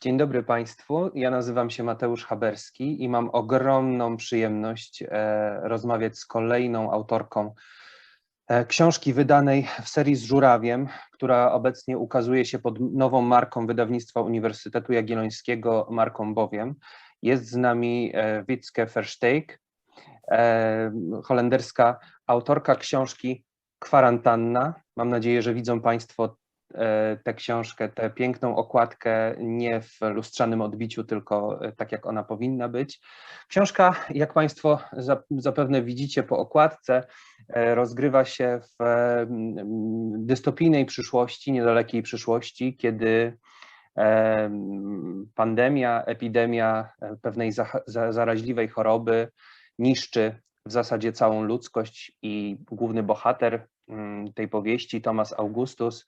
Dzień dobry Państwu, ja nazywam się Mateusz Chaberski i mam ogromną przyjemność rozmawiać z kolejną autorką książki wydanej w serii z Żurawiem, która obecnie ukazuje się pod nową marką wydawnictwa Uniwersytetu Jagiellońskiego, marką Bowiem. Jest z nami Wytske Versteeg, holenderska autorka książki Kwarantanna. Mam nadzieję, że widzą Państwo tę książkę, tę piękną okładkę nie w lustrzanym odbiciu, tylko tak jak ona powinna być. Książka, jak Państwo zapewne widzicie po okładce, rozgrywa się w dystopijnej przyszłości, niedalekiej przyszłości, kiedy pandemia, epidemia pewnej zaraźliwej choroby niszczy w zasadzie całą ludzkość i główny bohater tej powieści, Tomas Augustus,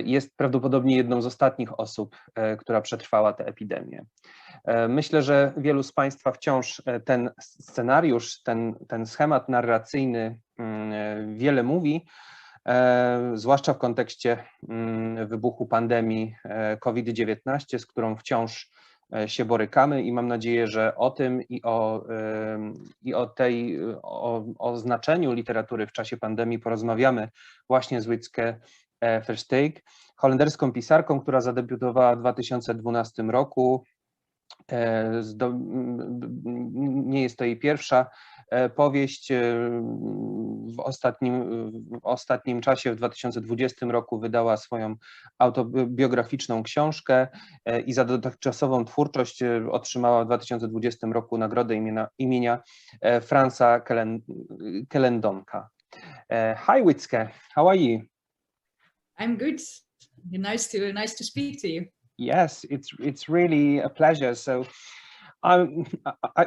jest prawdopodobnie jedną z ostatnich osób, która przetrwała tę epidemię. Myślę, że wielu z Państwa wciąż ten scenariusz, ten schemat narracyjny wiele mówi, zwłaszcza w kontekście wybuchu pandemii COVID-19, z którą wciąż się borykamy, i mam nadzieję, że o tym o znaczeniu literatury w czasie pandemii porozmawiamy właśnie z Wytske Versteeg, holenderską pisarką, która zadebiutowała w 2012 roku. Nie jest to jej pierwsza powieść. W ostatnim czasie, w 2020 roku, wydała swoją autobiograficzną książkę i za dotychczasową twórczość otrzymała w 2020 roku nagrodę imienia Franza Kellendonka. Hi Wytske, how are you? I'm good. Nice to speak to you. Yes, it's really a pleasure. So I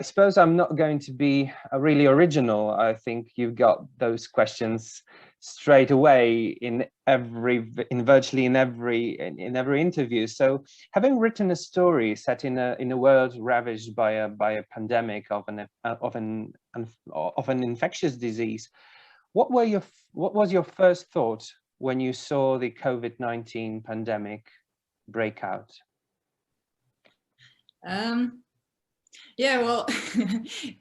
suppose I'm not going to be really original. I think you've got those questions straight away in virtually every interview. So, having written a story set in a world ravaged by a pandemic of an infectious disease, what was your first thought when you saw the COVID-19 pandemic break out? Yeah, well,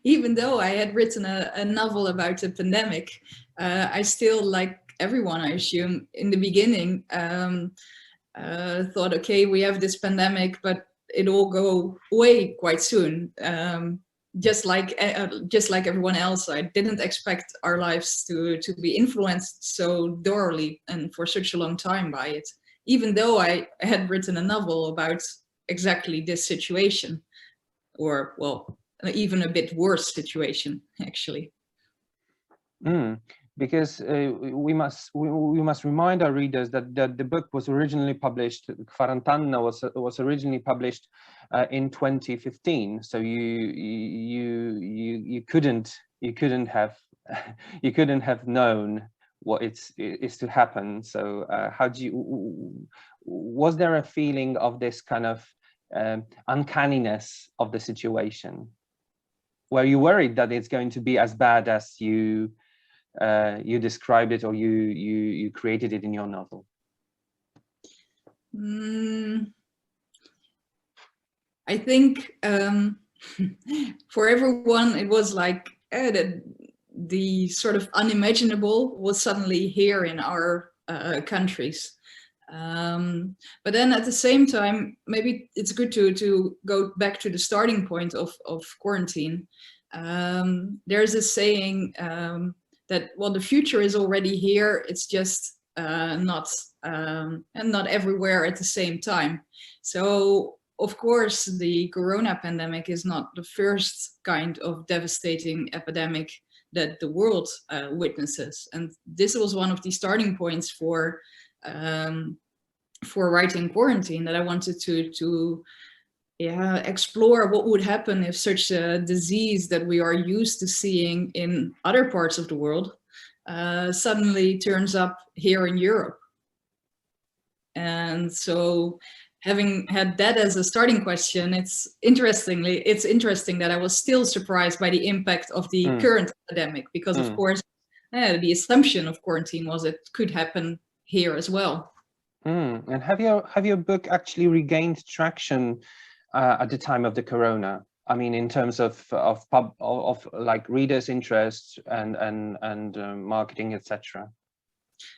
even though I had written a novel about the pandemic, I still, like everyone, I assume, in the beginning, thought, okay, we have this pandemic, but it'll go away quite soon. Just like everyone else, I didn't expect our lives to be influenced so thoroughly and for such a long time by it, even though I had written a novel about exactly this situation, or, well, even a bit worse situation, actually. Because we must remind our readers that the book was originally published, Kwarantanna was originally published in 2015. So you couldn't have known what is to happen. So was there a feeling of this kind of uncanniness of the situation? Were you worried that it's going to be as bad as you described it, or you created it in your novel? I think for everyone it was like the sort of unimaginable was suddenly here in our countries. But then at the same time, maybe it's good to go back to the starting point of quarantine. There's a saying that, well, the future is already here, it's just not everywhere at the same time. So of course the corona pandemic is not the first kind of devastating epidemic that the world witnesses, and this was one of the starting points for writing Quarantine, that I wanted to explore what would happen if such a disease that we are used to seeing in other parts of the world suddenly turns up here in Europe. And so, having had that as a starting question, it's interesting that I was still surprised by the impact of the current epidemic, because of course the assumption of quarantine was it could happen here as well. And have your book actually regained traction at the time of the corona? I mean, in terms of like readers' interest and marketing, etc.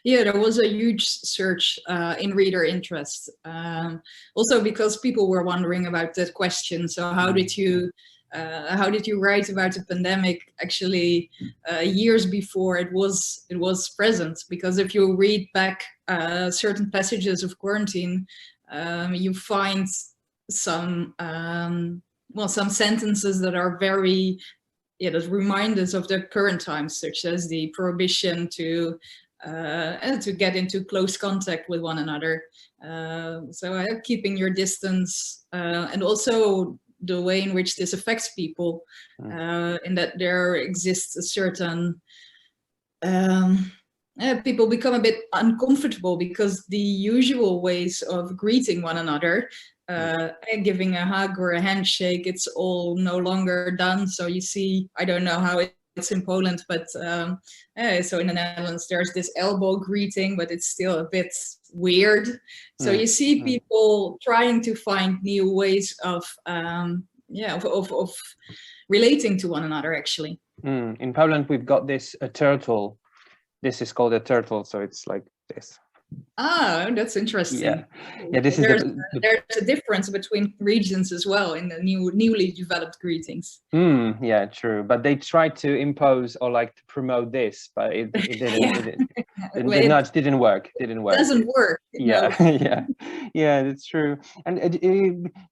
Yeah, there was a huge surge in reader interest. Also because people were wondering about that question. So how did you write about the pandemic actually years before it was present? Because if you read back certain passages of quarantine, you find some some sentences that are very that remind us of the current times, such as the prohibition to get into close contact with one another. So keeping your distance, and also the way in which this affects people, in that there exists a certain people become a bit uncomfortable because the usual ways of greeting one another, giving a hug or a handshake, it's all no longer done. So you see, I don't know how it's in Poland, but so in the Netherlands there's this elbow greeting, but it's still a bit weird. So you see people trying to find new ways of relating to one another, actually. In Poland we've got this turtle. This is called a turtle, so it's like this. Oh, that's interesting. Yeah. This there's is a difference between regions as well in the newly developed greetings. Yeah, true. But they tried to impose or like to promote this, but it didn't. The nudge didn't work. Doesn't work. Yeah, No. yeah, that's true. And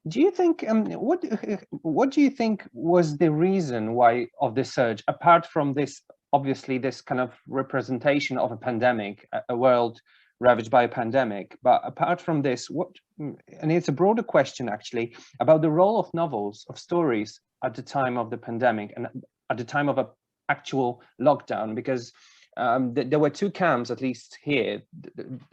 do you think what do you think was the reason why of the surge, apart from this, obviously this kind of representation of a pandemic, a world ravaged by a pandemic, but apart from this, and it's a broader question actually, about the role of novels, of stories at the time of the pandemic and at the time of an actual lockdown, because there were two camps, at least here.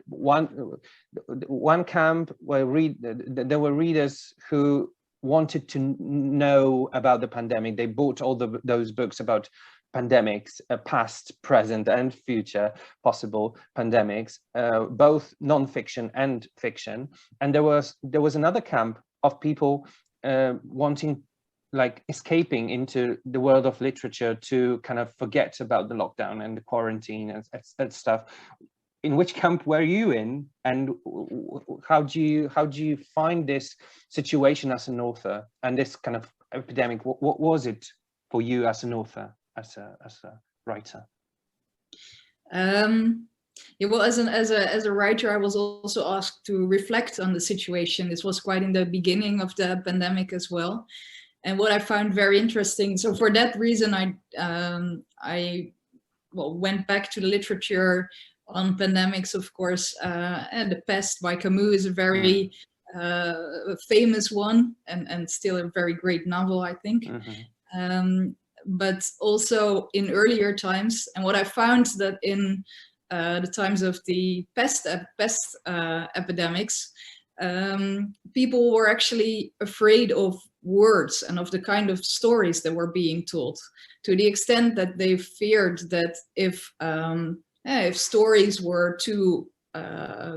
One camp where there were readers who wanted to know about the pandemic. They bought all those books about pandemics, past, present, and future possible pandemics, both non-fiction and fiction. And there was another camp of people wanting, like, escaping into the world of literature to kind of forget about the lockdown and the quarantine and stuff. In which camp were you in, and how do you find this situation as an author and this kind of epidemic? What was it for you as an author? As a writer? Yeah, well, as a writer, I was also asked to reflect on the situation. This was quite in the beginning of the pandemic as well, and what I found very interesting. So for that reason, I went back to the literature on pandemics, of course. And The Pest by Camus is a very famous one, and still a very great novel, I think. But also in earlier times, and what I found that in the times of the pest epidemics, people were actually afraid of words and of the kind of stories that were being told, to the extent that they feared that if stories were too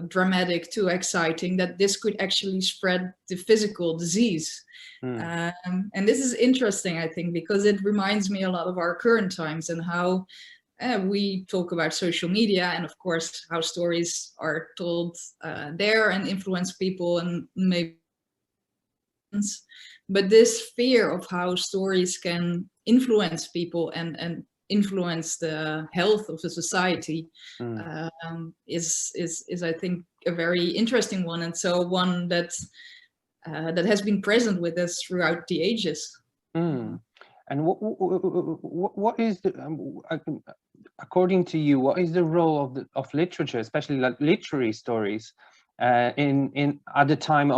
dramatic, too exciting, that this could actually spread the physical disease. And this is interesting, I think, because it reminds me a lot of our current times and how we talk about social media, and of course how stories are told there and influence people, and maybe, but this fear of how stories can influence people and influence the health of the society is I think a very interesting one, and so one that has been present with us throughout the ages. And what is the, according to you, what is the role of literature, especially like literary stories, in at the time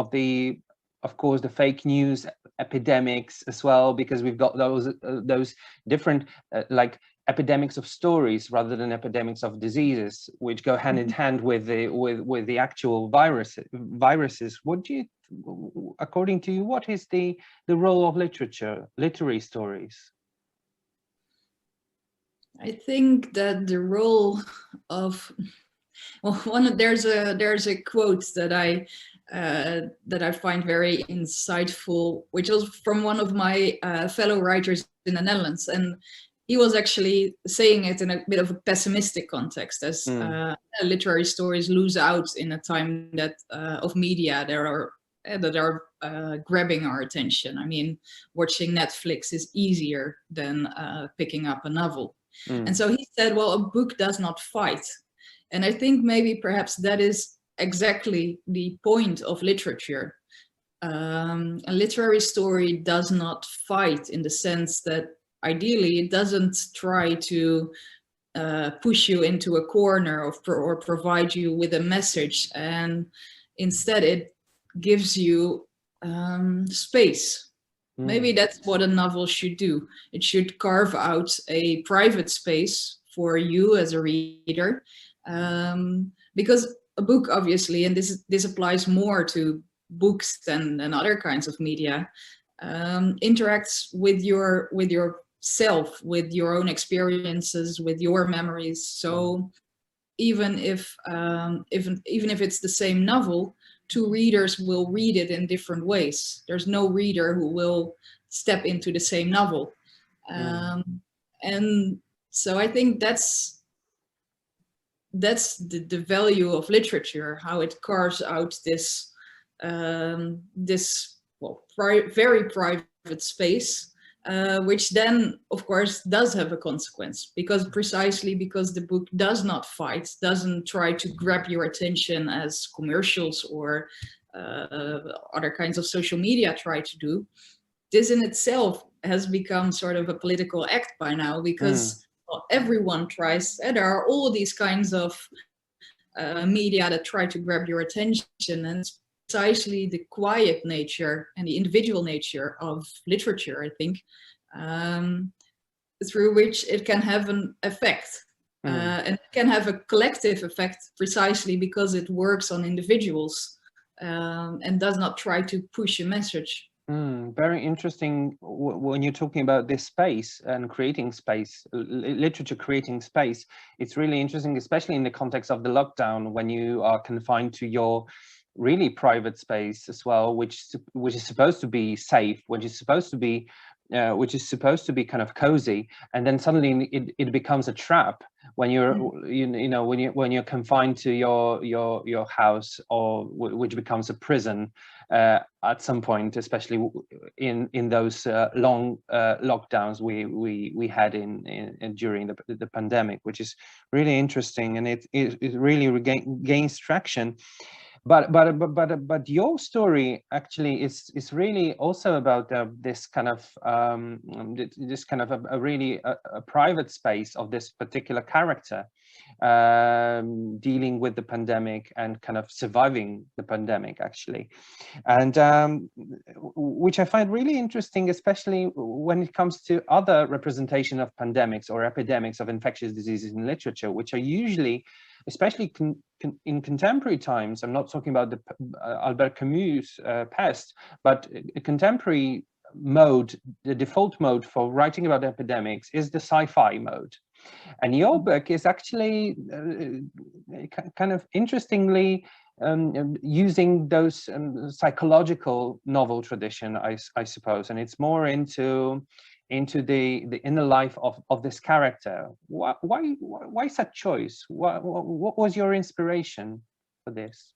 of course, the fake news epidemics as well, because we've got those different like epidemics of stories rather than epidemics of diseases, which go hand in hand with the actual viruses. What do you, according to you, what is the role of literary stories? I think that the role of Well, there's a quote that I find very insightful, which was from one of my fellow writers in the Netherlands, and he was actually saying it in a bit of a pessimistic context, as literary stories lose out in a time that of media that are grabbing our attention. I mean, watching Netflix is easier than picking up a novel. And so he said, well, a book does not fight. And I think maybe perhaps that is exactly the point of literature. A literary story does not fight in the sense that ideally it doesn't try to push you into a corner or provide you with a message, and instead it gives you space. Maybe that's what a novel should do. It should carve out a private space for you as a reader, because a book, obviously, and this applies more to books than other kinds of media, interacts with yourself, with your own experiences, with your memories. So even if it's the same novel, two readers will read it in different ways. There's no reader who will step into the same novel. And so I think that's the value of literature, how it carves out this very private space, which then of course does have a consequence, precisely because the book does not fight, doesn't try to grab your attention as commercials or other kinds of social media try to do. This in itself has become sort of a political act by now, because everyone tries, and there are all these kinds of media that try to grab your attention, and it's precisely the quiet nature and the individual nature of literature, I think, through which it can have an effect. And it can have a collective effect precisely because it works on individuals and does not try to push a message. Very interesting when you're talking about this space and creating space, literature creating space. It's really interesting, especially in the context of the lockdown, when you are confined to your really private space as well, which is supposed to be safe, which is supposed to be kind of cozy, and then suddenly it becomes a trap when you're when you're confined to your house, or which becomes a prison at some point, especially in those long lockdowns we had during the pandemic, which is really interesting, and it really gains traction. But your story actually is really also about this kind of a really private space of this particular character, dealing with the pandemic and kind of surviving the pandemic, actually, and which I find really interesting, especially when it comes to other representation of pandemics or epidemics of infectious diseases in literature, which are usually, especially in contemporary times. I'm not talking about the Albert Camus' Pest, but a contemporary mode, the default mode for writing about epidemics is the sci-fi mode. And your book is actually kind of interestingly using those psychological novel tradition, I suppose, and it's more into the inner life of this character. Why such choice? What was your inspiration for this?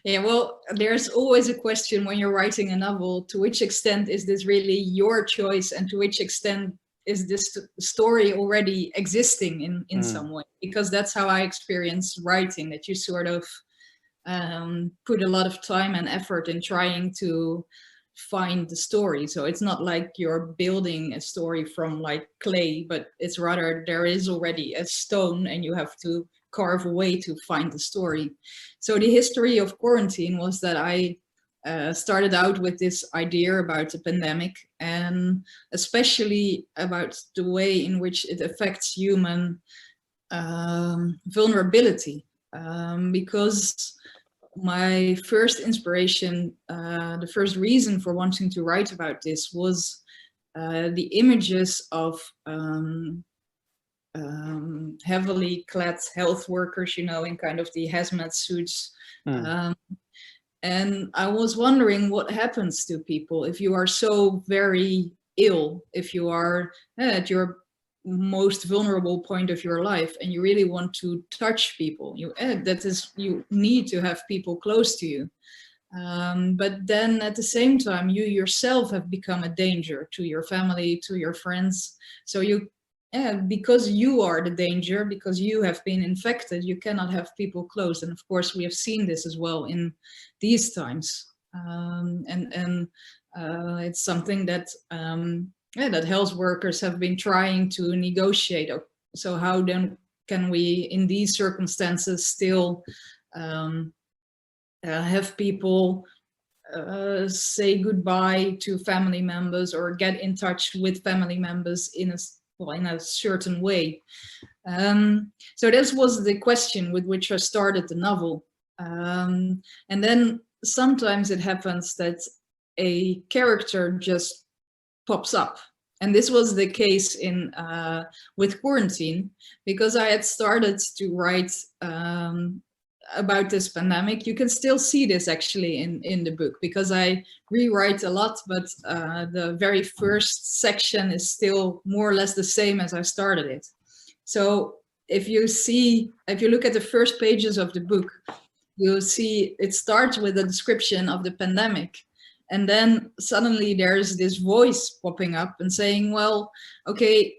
Yeah, well, there's always a question when you're writing a novel: to which extent is this really your choice, and to which extent is this story already existing in some way? Because that's how I experience writing, that you sort of put a lot of time and effort in trying to find the story. So it's not like you're building a story from like clay, but it's rather there is already a stone and you have to carve a way to find the story. So the history of quarantine was that I started out with this idea about the pandemic, and especially about the way in which it affects human vulnerability, because my first inspiration, the first reason for wanting to write about this was the images of heavily clad health workers, you know, in kind of the hazmat suits. And I was wondering what happens to people if you are so very ill, if you are at your most vulnerable point of your life and you really want to touch people. You need to have people close to you. But then at the same time, you yourself have become a danger to your family, to your friends. So because you are the danger, because you have been infected, you cannot have people close. And of course, we have seen this as well in these times. It's something that that health workers have been trying to negotiate. So how then can we, in these circumstances, still have people say goodbye to family members or get in touch with family members in a certain way. So this was the question with which I started the novel. And then sometimes it happens that a character just pops up. And this was the case with Quarantine, because I had started to write about this pandemic. You can still see this actually in the book, because I rewrite a lot, but the very first section is still more or less the same as I started it. So if you look at the first pages of the book, you'll see it starts with a description of the pandemic. And then suddenly there's this voice popping up and saying, well, okay,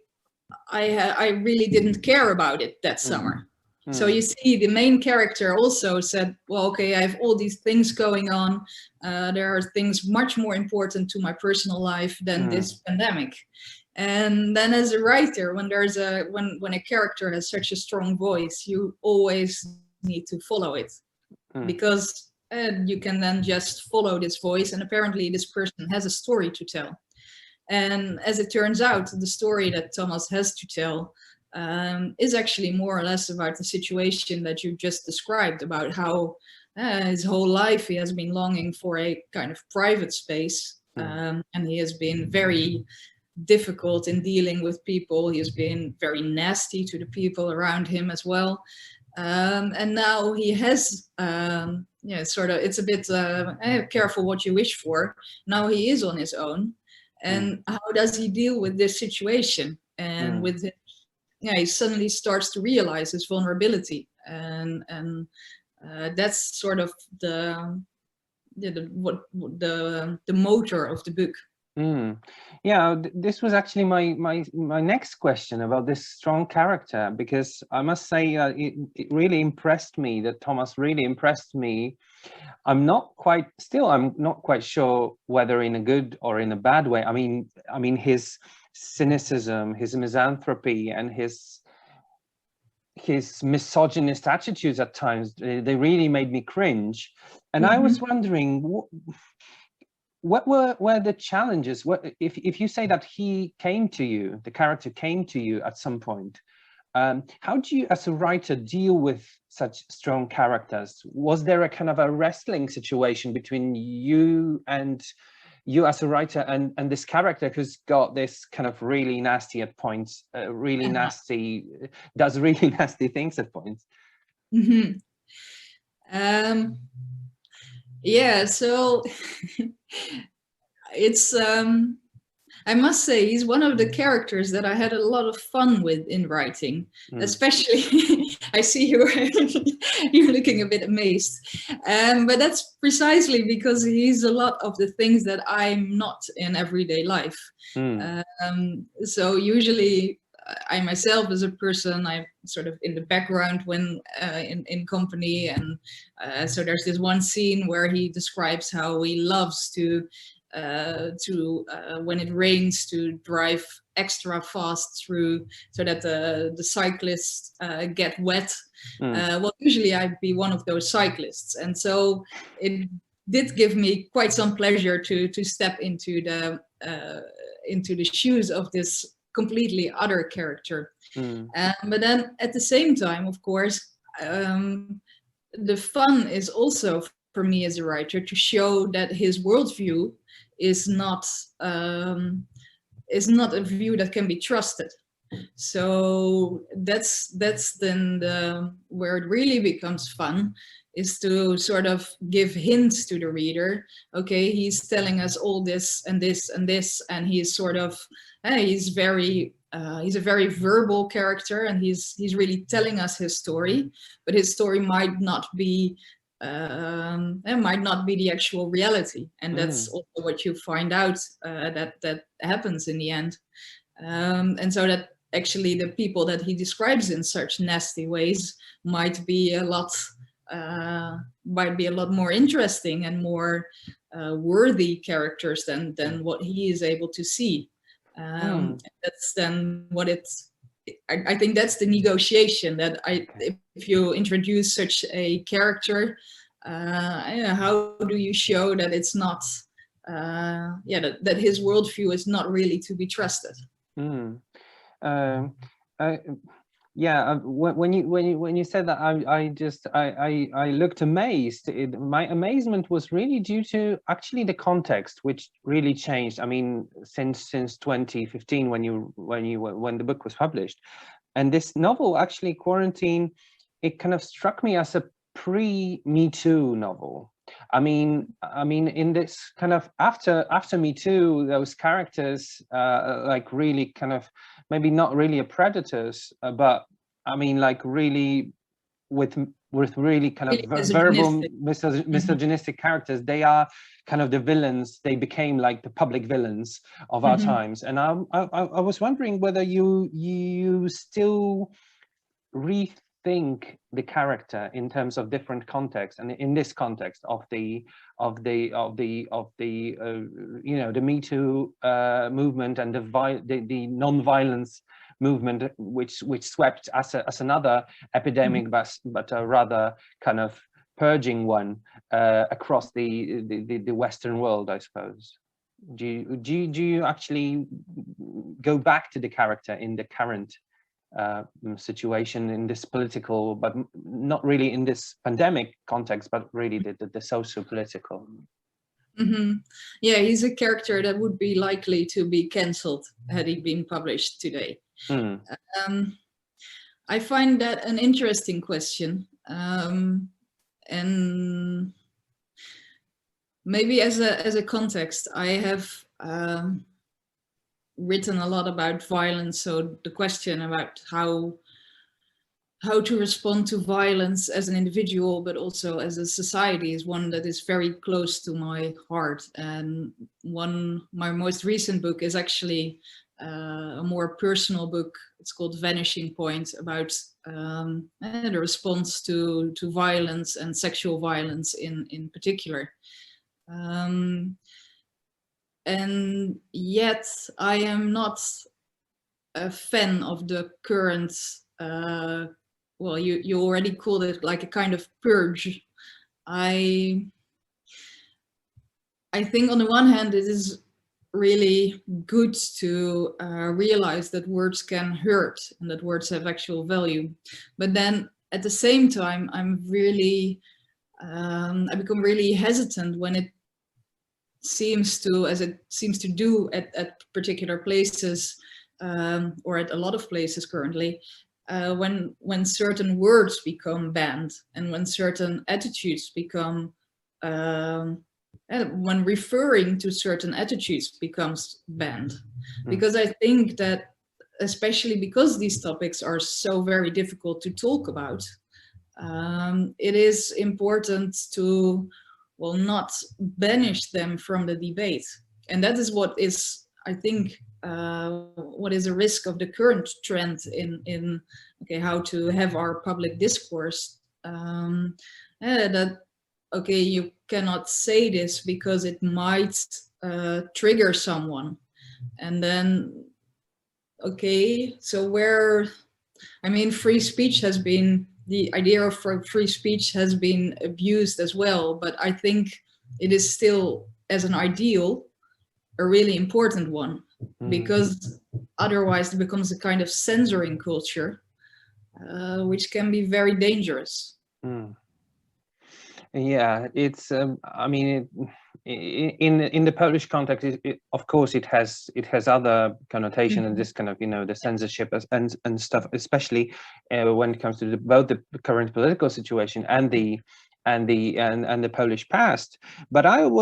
I really didn't care about it that summer. So you see the main character also said, well, okay, I have all these things going on. There are things much more important to my personal life than this pandemic. And then as a writer, when a character has such a strong voice, you always need to follow it, because you can then just follow this voice, and apparently this person has a story to tell. And as it turns out, the story that Thomas has to tell is actually more or less about the situation that you just described, about how his whole life he has been longing for a kind of private space, and he has been very difficult in dealing with people. He has been very nasty to the people around him as well. And now he has, sort of, it's a bit careful what you wish for. Now he is on his own. And how does he deal with this situation? And he suddenly starts to realize his vulnerability. And that's sort of the motor of the book. Yeah, this was actually my next question about this strong character, because I must say it really impressed me, that Thomas really impressed me. I'm not quite sure whether in a good or in a bad way. I mean his cynicism, his misanthropy, and his misogynist attitudes at times, they really made me cringe. And I was wondering, what were the challenges? What if you say that he came to you, the character came to you at some point? How do you, as a writer, deal with such strong characters? Was there a kind of a wrestling situation between you as a writer and this character who's got this kind of really nasty at points, does really nasty things at points? Yeah, so it's I must say he's one of the characters that I had a lot of fun with in writing, especially I see you're looking a bit amazed, but that's precisely because he's a lot of the things that I'm not in everyday life. So usually I myself as a person, I'm sort of in the background when in company, and so there's this one scene where he describes how he loves to when it rains, to drive extra fast through so that the cyclists get wet. Well, usually I'd be one of those cyclists, and so it did give me quite some pleasure to step into the shoes of this completely other character. But then at the same time, of course, the fun is also for me as a writer to show that his worldview is not a view that can be trusted. So that's then where it really becomes fun, is to sort of give hints to the reader. Okay, he's telling us all this and this and this, and he's sort of he's a very verbal character, and he's really telling us his story, but his story might not be the actual reality, and that's also what you find out that happens in the end. And so that actually the people that he describes in such nasty ways might be a lot more interesting and more worthy characters than what he is able to see. That's then what I think that's the negotiation, that if you introduce such a character, how do you show that it's not that his worldview is not really to be trusted? When you said that, I looked amazed. My amazement was really due to actually the context, which really changed. I mean, since 2015, when the book was published, and this novel, actually, Quarantine, it kind of struck me as a pre-Me Too novel. I mean, in this kind of after Me Too, those characters like really kind of maybe not really a predators, but I mean like really with really kind of verbal misogynistic characters. They are kind of the villains. They became like the public villains of our times. And I was wondering whether you still rethink the character in terms of different contexts, and in this context of the the Me Too movement and the non-violence movement, which swept as another epidemic, but a rather kind of purging one across the Western world, I suppose. Do you actually go back to the character in the current situation, in this political, but not really in this pandemic context, but really the socio-political? Yeah, he's a character that would be likely to be cancelled had he been published today. I find that an interesting question, and maybe as a context, I have written a lot about violence, so the question about how to respond to violence as an individual but also as a society is one that is very close to my heart. And my most recent book is actually a more personal book. It's called Vanishing Point, about the response to violence and sexual violence in particular. And yet I am not a fan of the current, well, you already called it like a kind of purge. I think on the one hand, it is really good to realize that words can hurt and that words have actual value. But then at the same time, I become really hesitant when it seems to, as it seems to do at particular places, or at a lot of places currently, when certain words become banned and when certain attitudes become, when referring to certain attitudes becomes banned. Because I think that, especially because these topics are so very difficult to talk about, it is important to, well, not banish them from the debate. And that is what is, I think, what is a risk of the current trend in how to have our public discourse. That, okay, you cannot say this because it might trigger someone. And then, okay, so free speech has been, the idea of free speech has been abused as well, but I think it is still, as an ideal, a really important one, because otherwise it becomes a kind of censoring culture, which can be very dangerous. Yeah, it's in the Polish context, of course, it has other connotation, and this kind of, the censorship and stuff, especially when it comes to both the current political situation and the Polish past. But you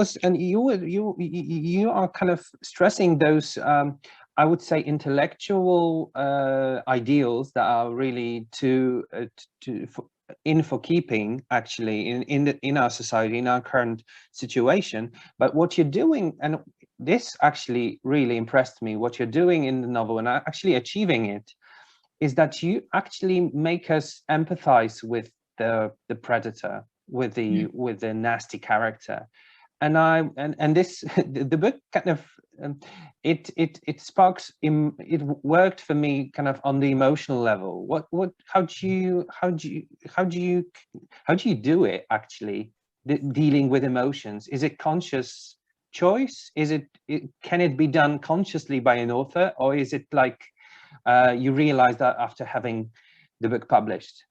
are kind of stressing those, I would say, intellectual ideals that are really for keeping, actually, in our society, in our current situation. But what you're doing, and this actually really impressed me, what you're doing in the novel, and actually achieving it, is that you actually make us empathize with the predator, with the nasty character. And this the book kind of it sparks it worked for me kind of on the emotional level. How do you do it, actually, dealing with emotions? Is it conscious choice? Can it be done consciously by an author, or is it like you realize that after having the book published?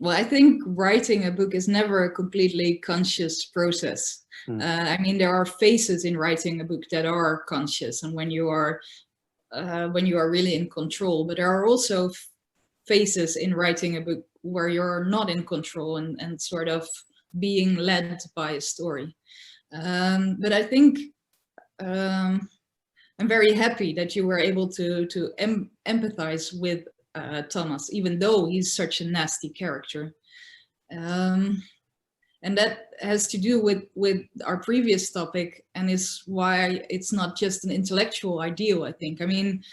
Well, I think writing a book is never a completely conscious process. I mean, there are phases in writing a book that are conscious, and when you are really in control. But there are also phases in writing a book where you're not in control and sort of being led by a story. But I think I'm very happy that you were able to empathize with Thomas, even though he's such a nasty character. And that has to do with our previous topic, and is why it's not just an intellectual ideal, I think. I mean,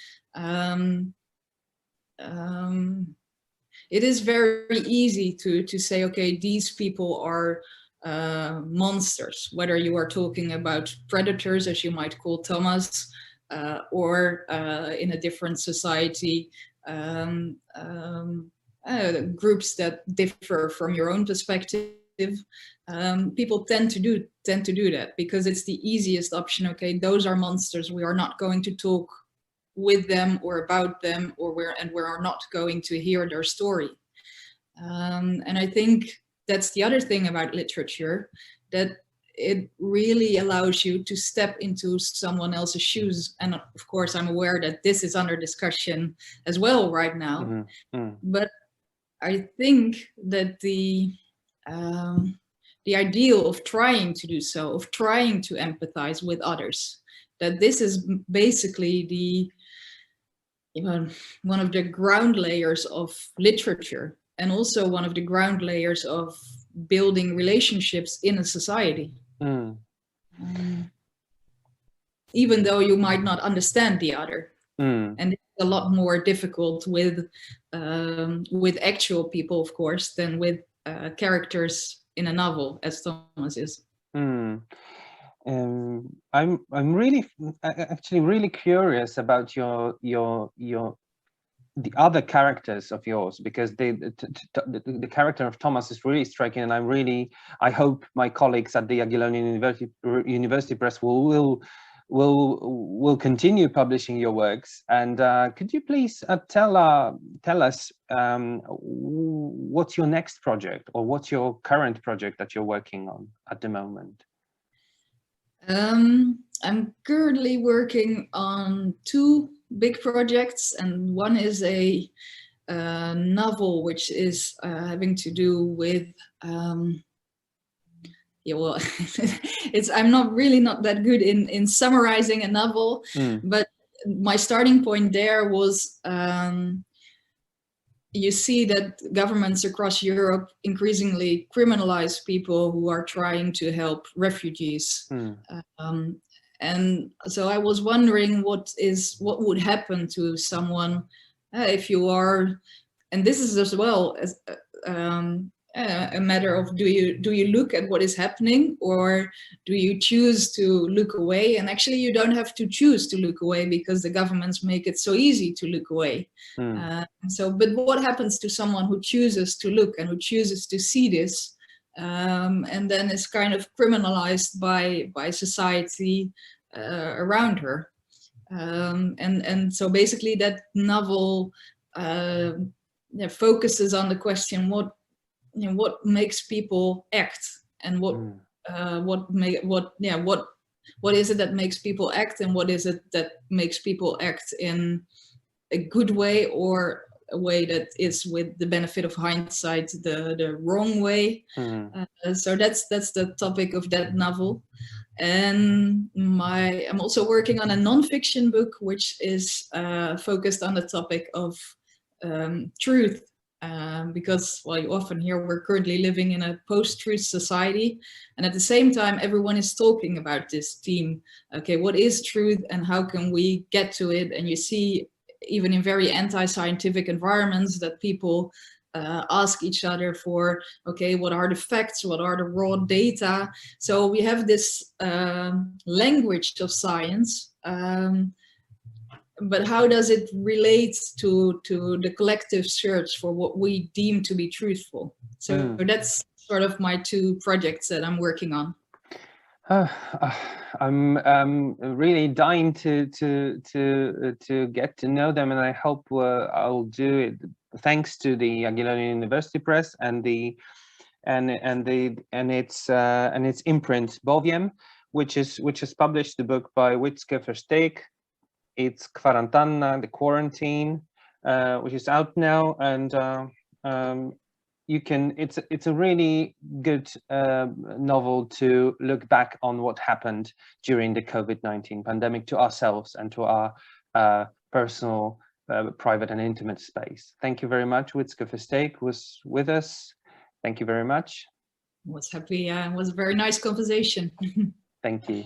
it is very easy to say, okay, these people are monsters, whether you are talking about predators, as you might call Thomas, or in a different society, groups that differ from your own perspective. People tend to do that because it's the easiest option. Okay, those are monsters. We are not going to talk with them or about them, and we are not going to hear their story. And I think that's the other thing about literature, that it really allows you to step into someone else's shoes. And of course, I'm aware that this is under discussion as well right now. But I think that the ideal of trying to do so, of trying to empathize with others, that this is basically one of the ground layers of literature, and also one of the ground layers of building relationships in a society. Even though you might not understand the other. And it's a lot more difficult with actual people, of course, than with characters in a novel, as Thomas is. I'm actually really curious about the other characters of yours, because the character of Thomas is really striking, and I hope my colleagues at the Jagiellonian University Press will continue publishing your works. And could you please tell us what's your next project, or what's your current project that you're working on at the moment? I'm currently working on two big projects, and one is a novel which is having to do with I'm not that good in summarizing a novel, but my starting point there was you see that governments across Europe increasingly criminalize people who are trying to help refugees. And so I was wondering what would happen to someone if you are, and this is as well as a matter of do you look at what is happening, or do you choose to look away? And actually you don't have to choose to look away, because the governments make it so easy to look away. But what happens to someone who chooses to look and who chooses to see this, and then is kind of criminalized by society around her? And so basically that novel focuses on the question, what makes people act, and what is it that makes people act, and what is it that makes people act in a good way or a way that is, with the benefit of hindsight, the wrong way. So that's the topic of that novel. And I'm also working on a non-fiction book, which is focused on the topic of truth. Because, well, you often hear we're currently living in a post-truth society, and at the same time everyone is talking about this theme. Okay, what is truth and how can we get to it? And you see, even in very anti-scientific environments, that people ask each other for, okay, what are the facts, what are the raw data? So we have this language of science, but how does it relate to the collective search for what we deem to be truthful? So that's sort of my two projects that I'm working on. I'm really dying to get to know them, and I hope I'll do it thanks to the Jagiellonian University Press and its imprint Bowiem, which has published the book by Wytske Versteeg. It's Kwarantanna, the quarantine, which is out now, and it's a really good novel to look back on what happened during the COVID-19 pandemic to ourselves and to our personal, private and intimate space. Thank you very much. Wytske Versteeg was with us. Thank you very much. Was happy. It was a very nice conversation. Thank you.